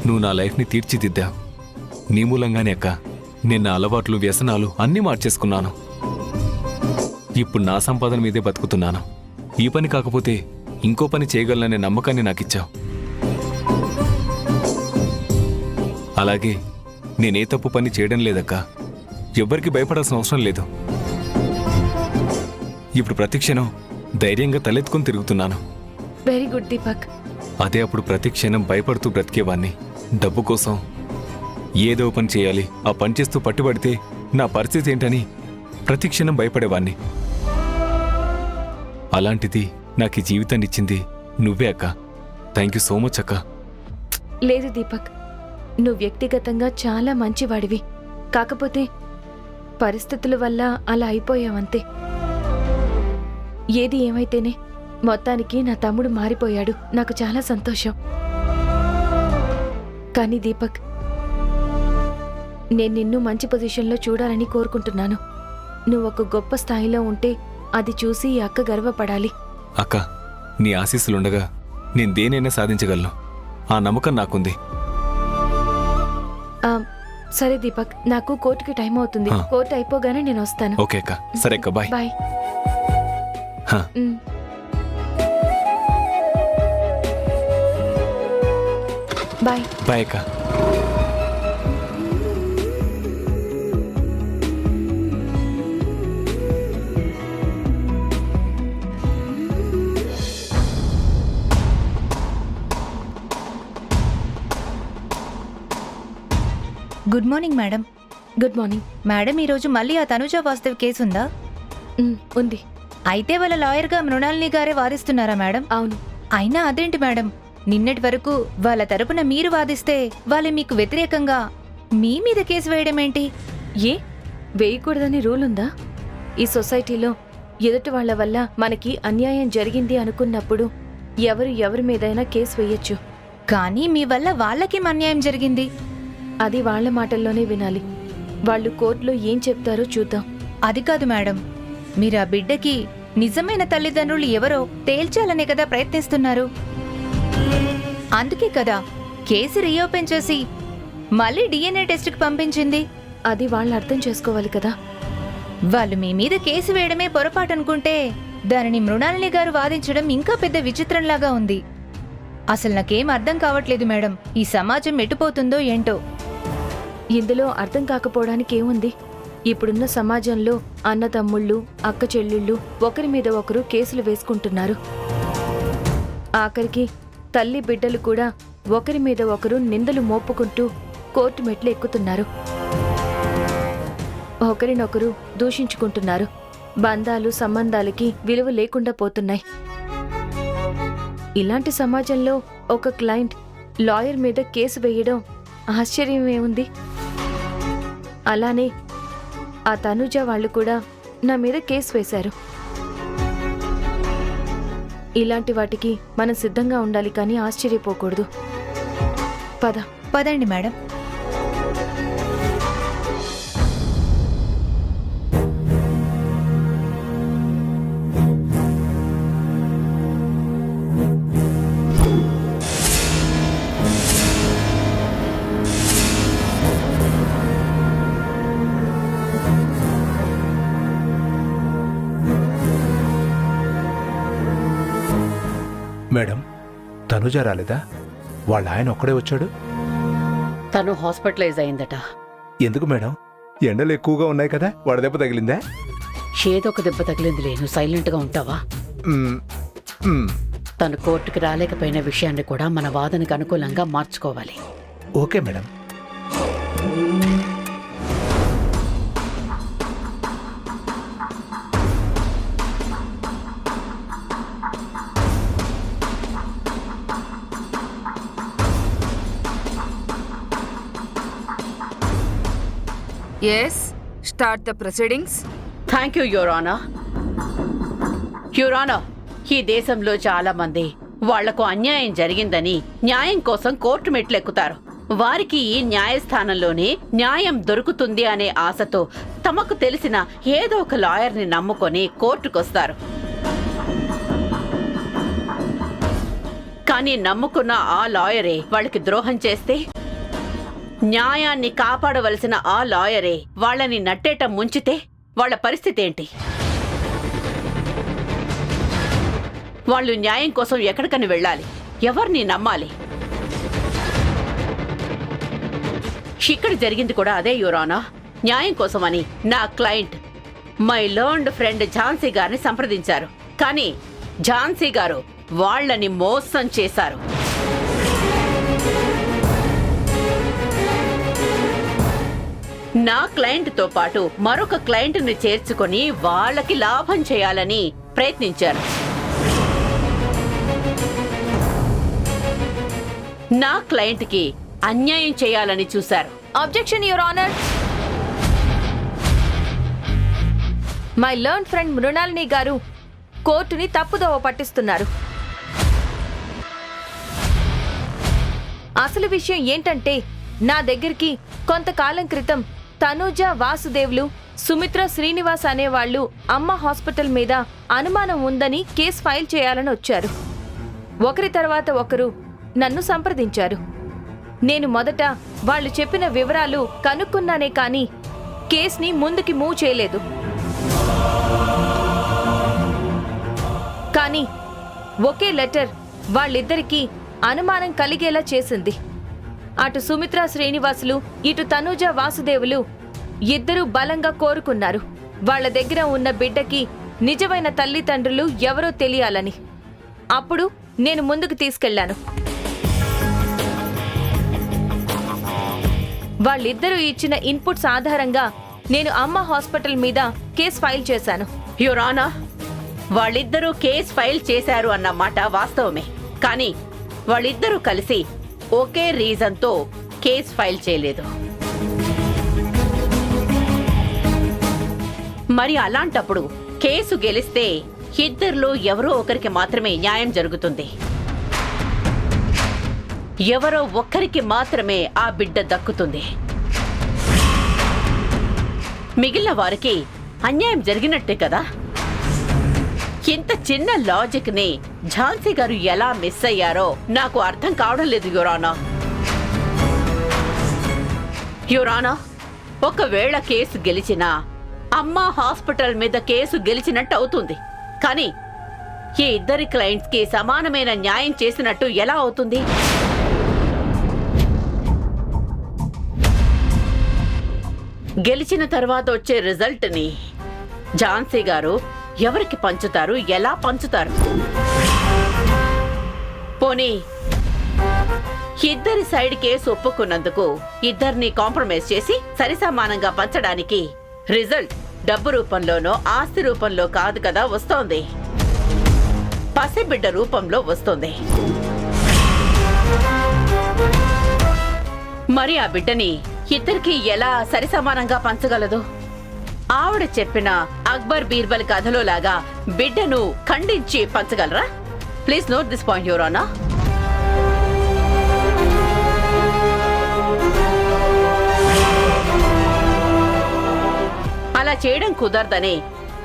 నువ్వు నా లైఫ్ని తీర్చిదిద్దా. నీ మూలంగానే అక్క నేను నా అలవాట్లు వ్యసనాలు అన్నీ మార్చేసుకున్నాను. ఇప్పుడు నా సంపాదన మీదే బతుకుతున్నాను. ఈ పని కాకపోతే ఇంకో పని చేయగలననే నమ్మకాన్ని నాకిచ్చావు. అలాగే నేనే తప్పు పని చేయడం లేదక్క. ఎవ్వరికి భయపడాల్సిన అవసరం లేదు. ఇప్పుడు ప్రతిక్షణం ధైర్యంగా తలెత్తుకుని తిరుగుతున్నాను. Very good Deepak. అదే అప్పుడు ప్రతిక్షణం భయపడుతూ బ్రతికేవాణ్ణి. డబ్బు కోసం ఏదో పని చేయాలి, ఆ పని చేస్తూ పట్టుబడితే నా పరిస్థితి ఏంటని ప్రతిక్షణం భయపడేవాణ్ణి. అలాంటిది నాకు ఈ జీవితాన్ని ఇచ్చింది నువ్వే అక్క. థ్యాంక్ యూ సో మచ్ అక్క. లేదు దీపక్, నువ్వు వ్యక్తిగతంగా చాలా మంచివాడివి. కాకపోతే పరిస్థితుల వల్ల అలా అయిపోయావంతే. ఏది ఏమైతేనే మొత్తానికి నా తమ్ముడు మారిపోయాడు. నాకు చాలా సంతోషం. కానీ దీపక్, నేను నిన్ను మంచి పొజిషన్లో చూడాలని కోరుకుంటున్నాను. నువ్వు ఒక గొప్ప స్థాయిలో ఉంటే అది చూసి ఈ అక్క గర్వపడాలి. అక్క, నీ ఆశీస్సులుండగా నేను దేనైనా సాధించగలను. ఆ నమ్మకం నాకుంది. సరే దీపక్, నాకు కోర్టుకి టైం అవుతుంది. కోర్టు అయిపోగానే నేను వస్తాను. ఓకే అక్క. సరే అక్క, బాయ్. బాయ్. బాయ్. బాయ్ అక్క. Good morning madam. Good morning madam, ఈరోజు మళ్ళీ ఆ తనుజ వాస్తవ్ కేసు ఉందా? ఉంది. అయితే వాళ్ళ లాయర్గా మృణాలిని గారే వాదిస్తున్నారా మేడం? అవును. అయినా అదేంటి మేడం, నిన్నటి వరకు వాళ్ళ తరపున మీరు వాదిస్తే వాళ్ళు మీకు వ్యతిరేకంగా మీ మీద కేసు వేయడం ఏంటి? ఏ వేయకూడదని రూల్ ఉందా? ఈ సొసైటీలో ఎదుటి వాళ్ల వల్ల మనకి అన్యాయం జరిగింది అనుకున్నప్పుడు ఎవరి మీదైనా కేసు వేయొచ్చు. కానీ మీ వల్ల వాళ్ళకేం అన్యాయం జరిగింది? అది వాళ్ల మాటల్లోనే వినాలి. వాళ్ళు కోర్టులో ఏం చెప్తారో చూద్దాం. అది కాదు మేడం, మీరు ఆ బిడ్డకి నిజమైన తల్లిదండ్రులు ఎవరో తేల్చాలనే కదా ప్రయత్నిస్తున్నారు. అందుకే కదా కేసు రీఓపెన్ చేసి మళ్ళీ DNA టెస్ట్కి పంపించింది. అది వాళ్ళు అర్థం చేసుకోవాలి కదా. వాళ్ళు మీ మీద కేసు వేయడమే పొరపాటు అనుకుంటే దానిని మృణాలిని గారు వాదించడం ఇంకా పెద్ద విచిత్రంలాగా ఉంది. అసలు నాకేం అర్థం కావట్లేదు మేడం, ఈ సమాజం ఎటుపోతుందో ఏంటో. ఇందులో అర్థం కాకపోవడానికి ఏముంది? ఇప్పుడున్న సమాజంలో అన్నతమ్ముళ్ళు, అక్క చెల్లెళ్ళు ఒకరి మీద ఒకరు కేసులు వేసుకుంటున్నారు. ఆఖరికి తల్లి బిడ్డలు కూడా ఒకరి మీద ఒకరు నిందలు మోపుకుంటూ కోర్టు మెట్లు ఎక్కుతున్నారు. ఒకరినొకరు దూషించుకుంటున్నారు. బంధాలు సంబంధాలకి విలువ లేకుండా పోతున్నాయి. ఇలాంటి సమాజంలో ఒక క్లయింట్ లాయర్ మీద కేసు వేయడం ఆశ్చర్యమేముంది? అలానే ఆ తనుజ వాళ్ళు కూడా నా మీద కేసు వేశారు. ఇలాంటి వాటికి మనం సిద్ధంగా ఉండాలి, కానీ ఆశ్చర్యపోకూడదు. పదండి మేడం. మేడం, తనుజ రాలేదా? వాళ్ళ ఆయన ఒక్కడే వచ్చాడు. తను హాస్పిటలైజ్ అయిందట. ఎందుకు మేడం? ఎండలు ఎక్కువగా ఉన్నాయి కదా, వడదెబ్బ తగిలిందా? ఏదొక దెబ్బ తగిలింది. లేను సైలెంట్గా ఉంటావా? తను కోర్టుకి రాలేకపోయిన విషయాన్ని కూడా మన వాదనకు అనుకూలంగా మార్చుకోవాలి. Okay madam. Yes, start the proceedings. Thank you, your honour. Your honour, ఈ దేశంలో చాలా మంది వాళ్లకు అన్యాయం జరిగిందని న్యాయం కోసం కోర్టు మెట్లు ఎక్కుతారు. వారికి ఈ న్యాయస్థానంలోనే న్యాయం దొరుకుతుంది అనే ఆశతో తమకు తెలిసిన ఏదో ఒక లాయర్ని నమ్ముకొని కోర్టుకొస్తారు. కానీ నమ్ముకున్న ఆ లాయరే వాళ్ళకి ద్రోహం చేస్తే, న్యాయాన్ని కాపాడవలసిన ఆ లాయరే వాళ్ళని నట్టేట ముంచితే వాళ్ళ పరిస్థితి ఏంటి? వాళ్ళు న్యాయం కోసం ఎక్కడికని వెళ్ళాలి? ఎవరిని నమ్మాలి? ఇక్కడ జరిగింది కూడా అదే యువర్ ఆనర్. న్యాయం కోసమని నా client my learned friend Jhansi గారిని సంప్రదించారు. కానీ ఝాన్సీ గారు వాళ్ళని మోసం చేశారు. నా క్లయింట్తో పాటు మరొక క్లయింట్ని చేర్చుకొని వాళ్ళకి లాభం చేయాలని ప్రయత్నించారు. నా క్లయింట్కి అన్యాయం చేయాలని చూశారు. Objection your honour. My learn friend Mrinalini గారు కోర్టుని తప్పుదోవ పట్టిస్తున్నారు. అసలు విషయం ఏంటంటే, నా దగ్గరికి కొంతకాలం క్రితం తనూజ, వాసుదేవ్లు, సుమిత్ర, శ్రీనివాస్ అనేవాళ్లు అమ్మ హాస్పిటల్ మీద అనుమానం ఉందని కేసు ఫైల్ చేయాలని వచ్చారు. ఒకరి తర్వాత ఒకరు నన్ను సంప్రదించారు. నేను మొదట వాళ్ళు చెప్పిన వివరాలు కనుక్కున్నానే కానీ కేసుని ముందుకి మూవ్ చేయలేదు. కానీ ఒకే లెటర్ వాళ్ళిద్దరికీ అనుమానం కలిగేలా చేసింది. అటు సుమిత్ర, శ్రీనివాసులు, ఇటు తనూజ, వాసుదేవులు ఇద్దరూ బలంగా కోరుకున్నారు వాళ్ళ దగ్గర ఉన్న బిడ్డకి నిజమైన తల్లిదండ్రులు ఎవరో తెలియాలని. అప్పుడు నేను ముందుకు తీసుకెళ్లాను. వాళ్ళిద్దరూ ఇచ్చిన ఇన్పుట్స్ ఆధారంగా నేను అమ్మ హాస్పిటల్ మీద కేసు ఫైల్ చేశాను. యువర్ ఆనర్, వాళ్ళిద్దరూ కేసు ఫైల్ చేశారు అన్న మాట వాస్తవమే. కానీ వాళ్ళిద్దరూ కలిసి ఒకే రీజన్తో కేసు ఫైల్ చేయలేదు. మరి అలాంటప్పుడు కేసు గెలిస్తే ఇద్దరిలో ఎవరో ఒకరికి మాత్రమే న్యాయం జరుగుతుంది. ఎవరో ఒక్కరికి మాత్రమే ఆ బిడ్డ దక్కుతుంది. మిగిలిన వారికి అన్యాయం జరిగినట్టే కదా. ఇంత చిన్న లాజిక్ ని ఝాన్సీ గారు ఎలా మిస్ అయ్యారో నాకు అర్థం కావడం లేదు యువర్ ఆనర్. యువర్ ఆనర్, ఒకవేళ కేసు గెలిచినా అమ్మ హాస్పిటల్ మీద కేసు గెలిచినట్టు అవుతుంది. కానీ ఈ ఇద్దరి క్లయింట్స్ కి సమానమైన న్యాయం చేసినట్టు ఎలా అవుతుంది? గెలిచిన తర్వాత వచ్చే రిజల్ట్ ని ఝాన్సీ గారు ఎవరికి పంచుతారు, ఎలా పంచుతారు? పోనీ ఇద్దరి సైడ్ కేసు ఒప్పుకున్నందుకు ఇద్దరిని కాంప్రమైజ్ చేసి సరిసమానంగా పంచడానికి రిజల్ట్ డబ్బు రూపంలోనో ఆస్తి రూపంలో కాదు కదా వస్తోంది, పసిబిడ్డ రూపంలో వస్తోంది. మరి ఆ బిడ్డని ఇద్దరికి ఎలా సరిసమానంగా పంచగలదు? ఆవిడ చెప్పిన అక్బర్ బీర్బల్ కథలో లాగా బిడ్డను ఖండించి పంచగలరా? Please note this point your honour. అలా చేయడం కుదరదని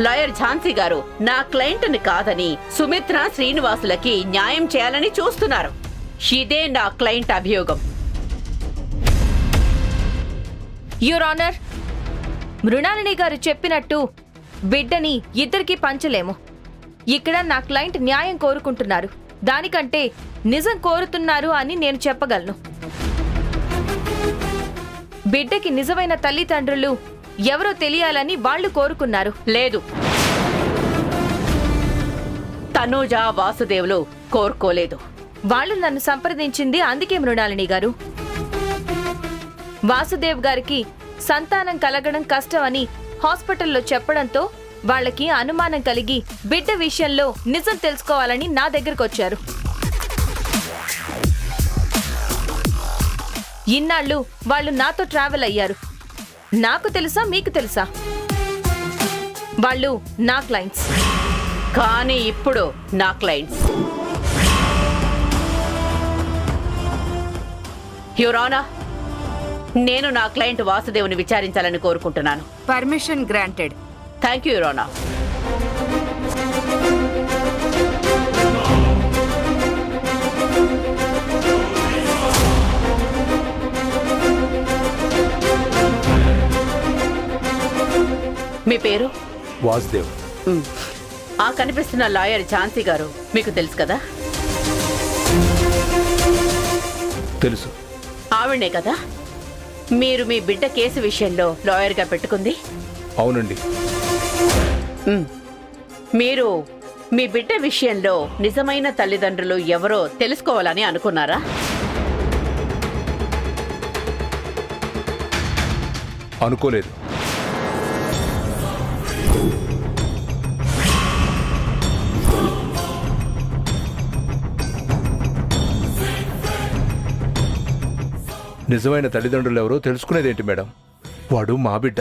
లాయర్ ఝాన్సీ గారు నా క్లయింట్ని కాదని సుమిత్ర, శ్రీనివాసులకి న్యాయం చేయాలని చూస్తున్నారు. ఇదే నా క్లయింట్ అభియోగం. యువర్ ఆనర్, మృణాలిని గారు చెప్పినట్టు బిడ్డని ఇద్దరికీ పంచలేము. ఇక్కడ నా క్లయింట్ న్యాయం కోరుకుంటున్నారు, దానికంటే నిజం కోరుతున్నారు అని నేను చెప్పగలను. బిడ్డకి నిజమైన తల్లిదండ్రులు ఎవరో తెలియాలని వాళ్ళు కోరుకున్నారు. లేదు, తనూజ, వాసుదేవులు కోరుకోలేదు. వాళ్ళు నన్ను సంప్రదించింది అందుకే మృణాలిని గారు. వాసుదేవ్ గారికి సంతానం కలగడం కష్టమని హాస్పిటల్లో చెప్పడంతో వాళ్ళకి అనుమానం కలిగి బిడ్డ విషయంలో నిజం తెలుసుకోవాలని నా దగ్గరకు వచ్చారు. ఇన్నాళ్ళు వాళ్ళు నాతో ట్రావెల్ అయ్యారు. నాకు తెలుసా, మీకు తెలుసా? వాళ్ళు నా క్లయింట్స్. కానీ ఇప్పుడు నా క్లయింట్స్ యువరానా, నేను నా క్లయింట్ వాసుదేవ్ని విచారించాలని కోరుకుంటున్నాను. Permission granted. Thank you your honour. మీ పేరు? వాసుదేవ్. ఆ కనిపిస్తున్న లాయర్ ఝాన్సీ గారు మీకు తెలుసు కదా? తెలుసు. ఆవిడనే కదా మీరు మీ బిడ్డ కేసు విషయంలో లాయర్గా పెట్టుకుంది? అవునండి. మీరు మీ బిడ్డ విషయంలో నిజమైన తల్లిదండ్రులు ఎవరో తెలుసుకోవాలని అనుకున్నారా? అనుకోలేదు. నిజమైన తల్లిదండ్రులు ఎవరో తెలుసుకునేదేంటి మేడం? వాడు మా బిడ్డ.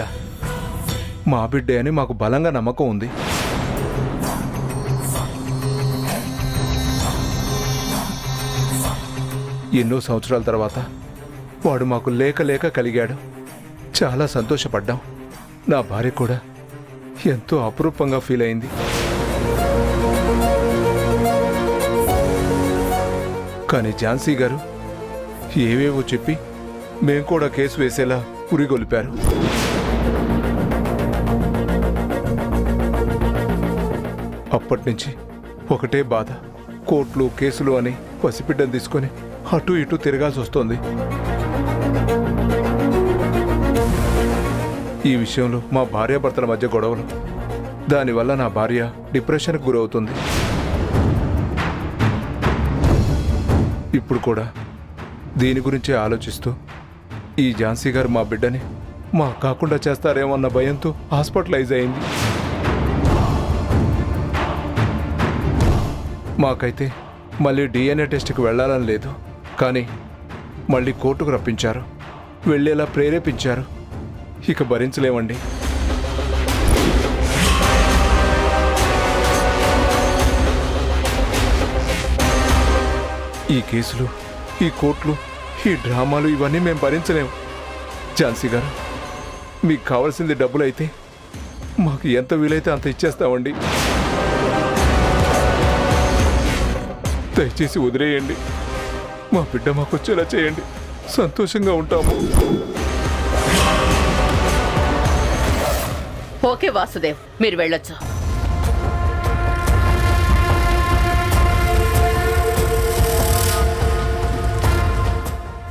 మా బిడ్డే అని మాకు బలంగా నమ్మకం ఉంది. ఎన్నో సంవత్సరాల తర్వాత వాడు మాకు లేక లేక కలిగాడు. చాలా సంతోషపడ్డాం. నా భార్య కూడా ఎంతో అపురూపంగా ఫీల్ అయింది. కానీ ఝాన్సీ గారు ఏవేవో చెప్పి మేం కూడా కేసు వేసేలా ఉరిగొలిపారు. అప్పటినుంచి ఒకటే బాధ. కోర్టులు కేసులు అని పసిబిడ్డను తీసుకొని అటు ఇటు తిరగాల్సి వస్తోంది. ఈ విషయంలో మా భార్యాభర్తల మధ్య గొడవలు. దానివల్ల నా భార్య డిప్రెషన్కు గురవుతుంది. ఇప్పుడు కూడా దీని గురించే ఆలోచిస్తూ ఈ ఝాన్సీ గారు మా బిడ్డని మా కాకుండా చేస్తారేమన్న భయంతో హాస్పిటలైజ్ అయింది. మాకైతే మళ్ళీ DNA టెస్ట్కి వెళ్ళాలని లేదు. కానీ మళ్ళీ కోర్టుకు రప్పించారు. వెళ్ళేలా ప్రేరేపించారు. ఇక భరించలేమండి. ఈ కేసులు, ఈ కోర్టులు, ఈ డ్రామాలు ఇవన్నీ మేము భరించలేము. ఝాన్సీ గారు, మీకు కావాల్సింది డబ్బులైతే మాకు ఎంత వీలైతే అంత ఇచ్చేస్తామండి. దయచేసి వదిలేయండి. మా బిడ్డ మాకు వచ్చేలా చేయండి. సంతోషంగా ఉంటాము. ఓకే వాసుదేవ్, మీరు వెళ్ళొచ్చు.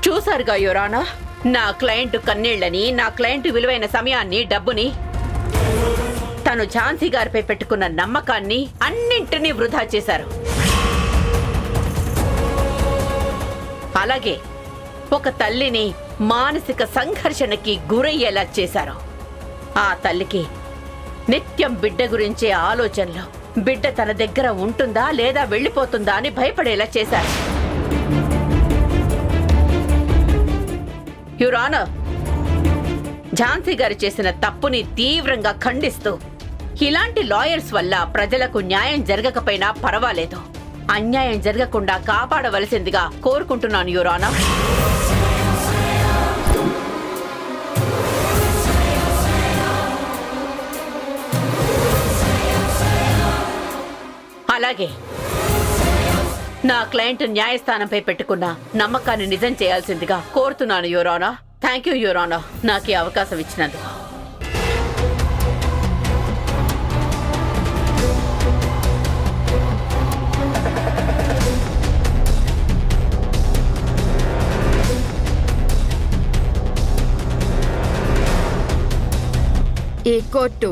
చూసారుగా యువరానా, నా క్లయింట్ కన్నీళ్లని, నా క్లయింట్ విలువైన సమయాన్ని, డబ్బుని, తను ఝాన్సీ గారిపై పెట్టుకున్న నమ్మకాన్ని అన్నింటినీ వృధా చేశారు. అలాగే ఒక తల్లిని మానసిక సంఘర్షణకి గురయ్యేలా చేశారు. ఆ తల్లికి నిత్యం బిడ్డ గురించే ఆలోచనలు, బిడ్డ తన దగ్గర ఉంటుందా లేదా వెళ్ళిపోతుందా అని భయపడేలా చేశారు. యువర్ ఆనర్, ఝాన్సీ గారు చేసిన తప్పుని తీవ్రంగా ఖండిస్తూ, ఇలాంటి లాయర్స్ వల్ల ప్రజలకు న్యాయం జరగకపోయినా పర్వాలేదు, అన్యాయం జరగకుండా కాపాడవలసిందిగా కోరుకుంటున్నాను యువర్ ఆనర్. అలాగే నా క్లయింట్ న్యాయస్థానంపై పెట్టుకున్న నమ్మకాన్ని నిజం చేయాల్సిందిగా కోరుతున్నాను your honour. Thank you your honour, నాకు ఈ అవకాశం ఇచ్చినందుకు. ఈ కోర్టు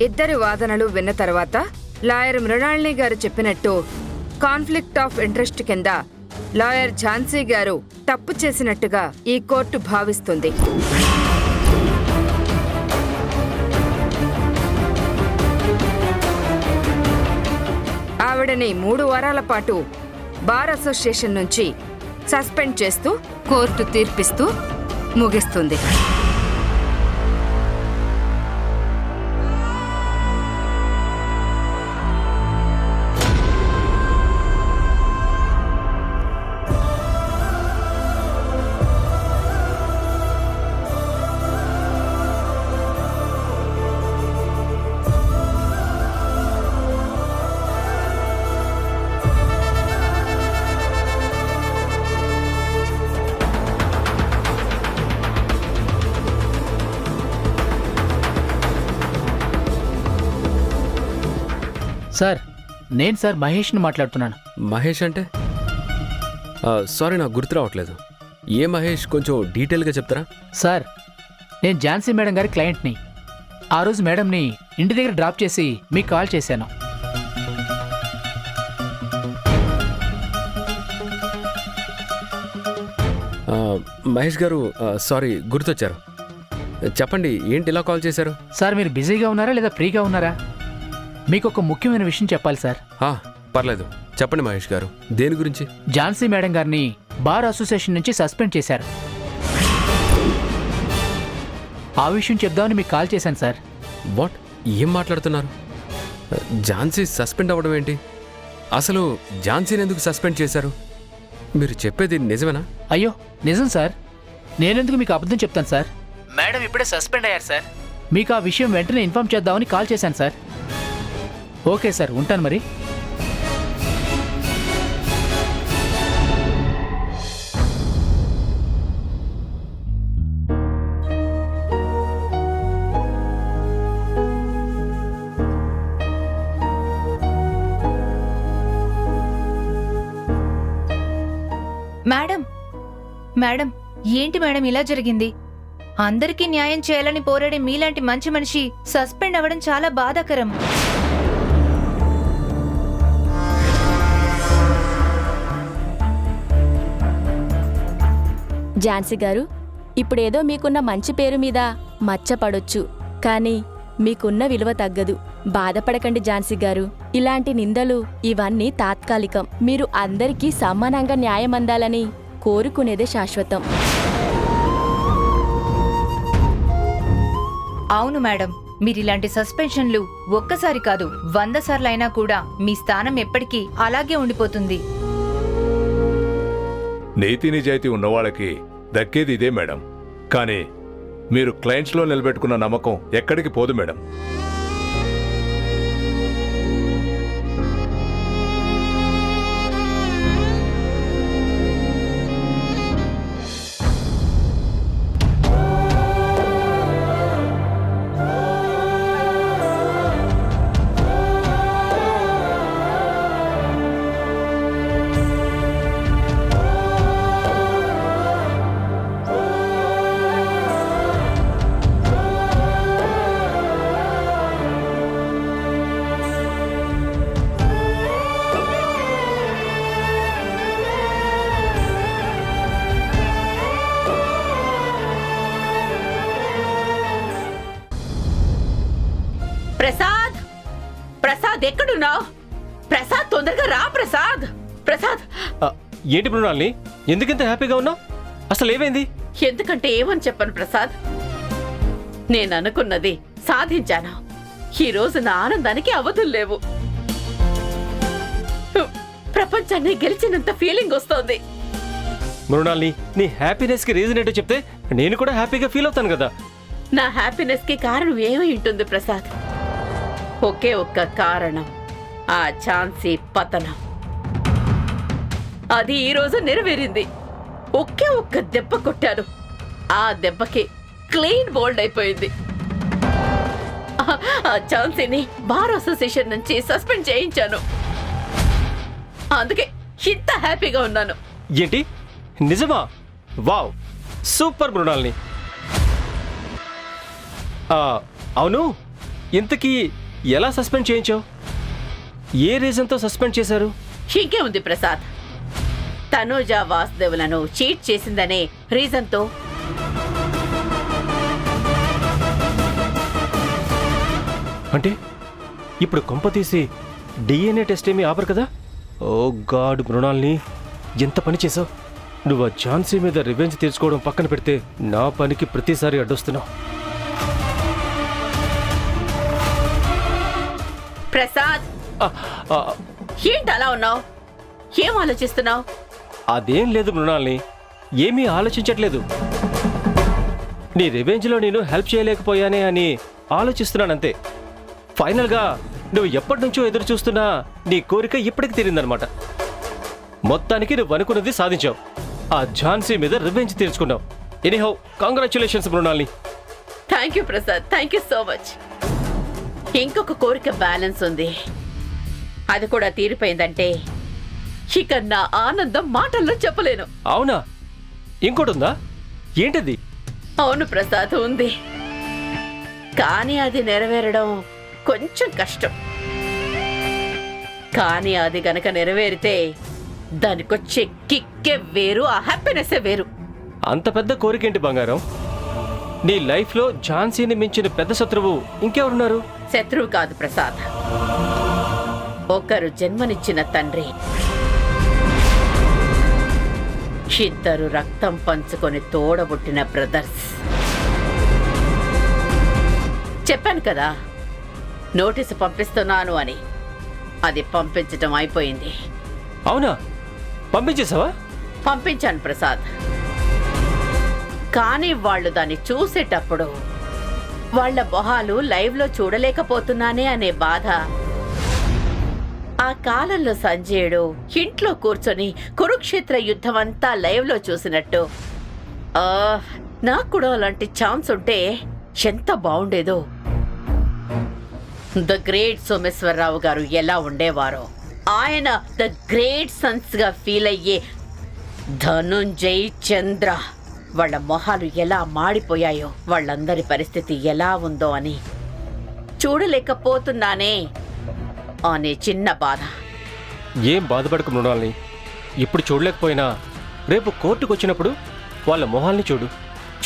ఇద్దరి వాదనలు విన్న తర్వాత లాయర్ మృణాళిని గారు చెప్పినట్టు కాన్ఫ్లిక్ట్ ఆఫ్ ఇంట్రెస్ట్ కింద లాయర్ ఝాన్సీ గారు తప్పు చేసినట్టుగా ఈ కోర్టు భావిస్తుంది. ఆవిడని 3 వారాల పాటు బార్ అసోసియేషన్ నుంచి సస్పెండ్ చేస్తూ కోర్టు తీర్పిస్తూ ముగిస్తుంది. సార్ నేను సార్ మహేష్ని మాట్లాడుతున్నాను. మహేష్ అంటే సారీ నాకు గుర్తు రావట్లేదు. ఏ మహేష్, కొంచెం డీటెయిల్గా చెప్తారా? సార్ నేను ఝాన్సీ మేడం గారి క్లయింట్ని. ఆ రోజు మేడంని ఇంటి దగ్గర డ్రాప్ చేసి మీకు కాల్ చేశాను. మహేష్ గారు సారీ గుర్తొచ్చారు. చెప్పండి, ఏంటి ఇలా కాల్ చేశారు? సార్ మీరు బిజీగా ఉన్నారా లేదా ఫ్రీగా ఉన్నారా? మీకు ఒక ముఖ్యమైన విషయం చెప్పాలి సార్. పర్లేదు, చెప్పండి మహేష్ గారు. దేని గురించి? ఝాన్సీ మేడం గారిని బార్ అసోసియేషన్ నుంచి సస్పెండ్ చేశారు. ఆ విషయం చెప్దామని మీకు కాల్ చేశాను సార్. వాట్? ఏం మాట్లాడుతున్నారు? ఝాన్సీ సస్పెండ్ అవ్వడం ఏంటి? అసలు ఝాన్సీని ఎందుకు సస్పెండ్ చేశారు? మీరు చెప్పేది నిజమేనా? అయ్యో నిజం సార్. నేనెందుకు మీకు అబద్ధం చెప్తాను సార్? మేడం ఇప్పుడే సస్పెండ్ అయ్యారు సార్. మీకు ఆ విషయం వెంటనే ఇన్ఫార్మ్ చేద్దామని కాల్ చేశాను సార్. ఓకే సార్, ఉంటాను మరి. మేడం మేడం ఏంటి మేడం ఇలా జరిగింది? అందరికీ న్యాయం చేయాలని పోరాడే మీలాంటి మంచి మనిషి సస్పెండ్ అవ్వడం చాలా బాధాకరం. ఝాన్సీ గారు, ఇప్పుడేదో మీకున్న మంచి పేరు మీద మచ్చపడొచ్చు, కానీ మీకున్న విలువ తగ్గదు. బాధపడకండి ఝాన్సీ గారు. ఇలాంటి నిందలు ఇవన్నీ తాత్కాలికం. మీరు అందరికీ సమానంగా న్యాయం అందాలని కోరుకునేదే శాశ్వతం. అవును మేడం, మీరిలాంటి సస్పెన్షన్లు ఒక్కసారి కాదు 100 సార్లైనా కూడా మీ స్థానం ఎప్పటికీ అలాగే ఉండిపోతుంది. నీతి నిజాయితీ ఉన్నవాళ్ళకి దక్కేది ఇదే మేడం. కానీ మీరు క్లయింట్స్లో నిలబెట్టుకున్న నమ్మకం ఎక్కడికి పోదు మేడం. ప్రసాద్, ప్రసాద్ ఎక్కడున్నావు? ప్రసాద్ తొందరగా రా. ప్రసాద్, ప్రసాద్. ఏంటి మృణాల్ని, ఎందుకింత హ్యాపీగా ఉన్నావు? అసలు ఏమైంది? ఎందుకంటే ఏమని చెప్పను ప్రసాద్, నేను అనుకున్నది సాధించాను. ఈ రోజు నా ఆనందానికి అవధులు లేవు. ప్రపంచాన్ని గెలిచినంత ఫీలింగ్ వస్తోంది. మృణాల్ని, నీ హ్యాపీనెస్ కి రీజన్ ఏంటో చెప్తే నేను కూడా హ్యాపీగా ఫీల్ అవుతాను కదా. నా హ్యాపీనెస్ కి కారణం ఏమై ఉంటుంది ప్రసాద్? ఒకే ఒక్క కారణం, ఆ ఝాన్సీ పతనం. అది ఈ రోజు నెరవేరింది. ఒకే ఒక్క దెబ్బ కొట్టాను, ఆ దెబ్బకి క్లీన్ బోల్డ్ అయిపోయింది. ఆ ఝాన్సీని బార్ అసోసియేషన్ నుంచి సస్పెండ్ చేయించాను. అందుకే ఇంత హ్యాపీగా ఉన్నాను. ఏంటి, నిజమా? Wow, super మృణాల్ని. అవును, ఇంతకీ ఎలా సస్పెండ్ చేయించావు? ఏ రీజన్తో సస్పెండ్ చేశారు? ఇంకే ఉంది ప్రసాద్, తనూజ వాసుదేవులను చీట్ చేసిందనే రీజన్తో. అంటే ఇప్పుడు కొంప తీసి డిఎన్ఏ టెస్ట్ ఏమీ ఆపరు కదా? ఓ గాడ్ మృణాల్ని, ఎంత పని చేసావు నువ్వు. ఆ ఝాన్సీ మీద రివెంజ్ తీర్చుకోవడం పక్కన పెడితే నా పనికి ప్రతిసారి అడ్డొస్తున్నావు. ప్రసాద్, ఏంటి అలా ఉన్నావు? ఏం ఆలోచిస్తున్నావు? అదేం లేదు మృణాల్ని, ఏమీ ఆలోచించట్లేదు. నీ రివెంజ్లో నేను హెల్ప్ చేయలేకపోయానే అని ఆలోచిస్తున్నానంతే. ఫైనల్గా నువ్వు ఎప్పటి నుంచో ఎదురు చూస్తున్నా నీ కోరిక ఇప్పటికి తీరిందనమాట. మొత్తానికి నువ్వు అనుకున్నది సాధించావు. ఆ ఝాన్సీ మీద రివెంజ్ తీర్చుకున్నావు. ఎనీహౌ, కంగ్రాచులేషన్స్ మృణాల్ని. Thank you Prasad, thank you so much. ఇంకొక కోరిక బ్యాలెన్స్ ఉంది. అది కూడా తీరిపోయిందంటే ఇక నా ఆనందం మాటల్లో చెప్పలేను. అవునా? ఇంకోటి ఉందా? ఏంటిది? అవును ప్రసాద్, ఉంది. కానీ అది నెరవేరడం కొంచెం కష్టం. కానీ అది గనక నెరవేరితే దానికొచ్చే కిక్కే వేరు, ఆ హ్యాపీనెస్సే వేరు. అంత పెద్ద కోరికేంటి బంగారం? నీ లైఫ్లో ఝాన్సీని మించిన పెద్ద శత్రువు ఇంకెవరున్నారు? శత్రువు కాదు ప్రసాద్, ఒకరు జన్మనిచ్చిన తండ్రి. ఇద్దరు రక్తం పంచుకొని తోడబుట్టిన బ్రదర్స్. చెప్పాను కదా నోటీసు పంపిస్తున్నాను అని. అది పంపించటం అయిపోయింది. అవునా? పంపించేసావా? పంపించాను ప్రసాద్. కానీ వాళ్ళు దాన్ని చూసేటప్పుడు వాళ్ళ మొహాలు లైవ్లో చూడలేకపోతున్నానే అనే బాధ. ఆ కాలంలో సంజయుడు ఇంట్లో కూర్చొని కురుక్షేత్ర యుద్ధం అంతా లైవ్లో చూసినట్టు నాకు కూడా అలాంటి ఛాన్స్ ఉంటే ఎంత బాగుండేదో. ద గ్రేట్ సోమేశ్వరరావు గారు ఎలా ఉండేవారో, ఆయన ద గ్రేట్ సన్స్ గా ఫీల్ అయ్యే ధనుంజయ్, చంద్ర వాళ్ళ మొహాలు ఎలా మాడిపోయాయో, వాళ్ళందరి పరిస్థితి ఎలా ఉందో అని చూడలేకపోతున్నానే అనే చిన్న బాధ. ఏం బాధపడకు మృణాల్ని. ఇప్పుడు చూడలేకపోయినా రేపు కోర్టుకు వచ్చినప్పుడు వాళ్ళ మొహాల్ని చూడు.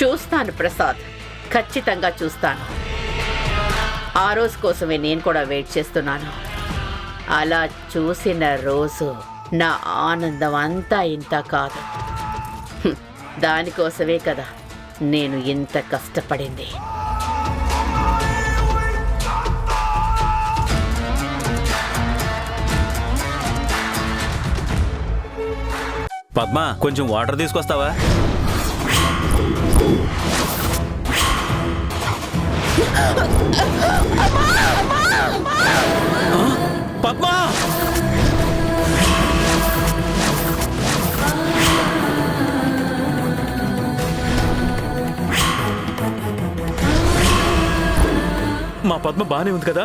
చూస్తాను ప్రసాద్, ఖచ్చితంగా చూస్తాను. ఆ రోజు కోసమే నేను కూడా వెయిట్ చేస్తున్నాను. అలా చూసిన రోజు నా ఆనందం అంతా ఇంత కాదు. దానికోసమే కదా నేను ఇంత కష్టపడింది. పద్మ, కొంచెం వాటర్ తీసుకొస్తావా? పద్మ! మా పద్మ బానే ఉంది కదా?